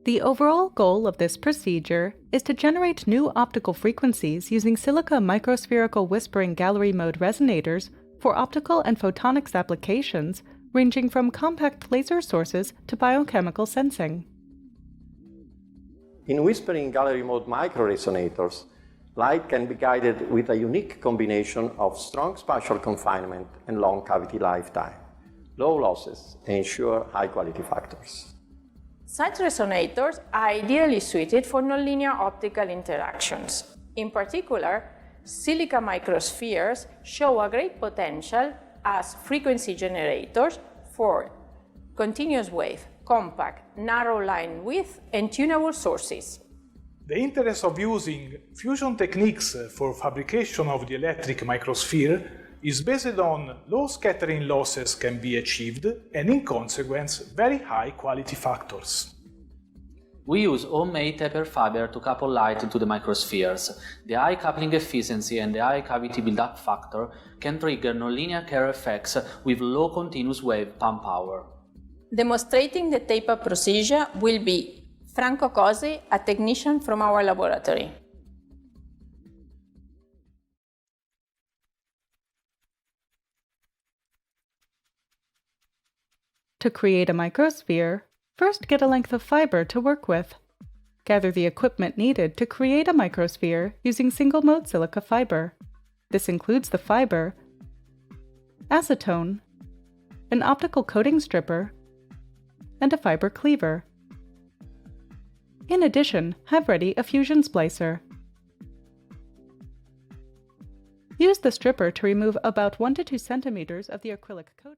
The overall goal of this procedure is to generate new optical frequencies using silica microspherical whispering gallery mode resonators for optical and photonics applications ranging from compact laser sources to biochemical sensing. In whispering gallery mode microresonators, light can be guided with a unique combination of strong spatial confinement and long cavity lifetime, low losses, and ensure high quality factors. Such resonators are ideally suited for nonlinear optical interactions. In particular, silica microspheres show a great potential as frequency generators for continuous wave, compact, narrow line width, and tunable sources. The interest of using fusion techniques for fabrication of the electric microsphere is based on low scattering losses can be achieved and, in consequence, very high quality factors. We use homemade taper fiber to couple light into the microspheres. The high coupling efficiency and the high cavity build-up factor can trigger nonlinear Kerr effects with low continuous wave pump power. Demonstrating the taper procedure will be Franco Cosi, a technician from our laboratory. To create a microsphere, first get a length of fiber to work with. Gather the equipment needed to create a microsphere using single-mode silica fiber. This includes the fiber, acetone, an optical coating stripper, and a fiber cleaver. In addition, have ready a fusion splicer. Use the stripper to remove about 1 to 2 centimeters of the acrylic coating.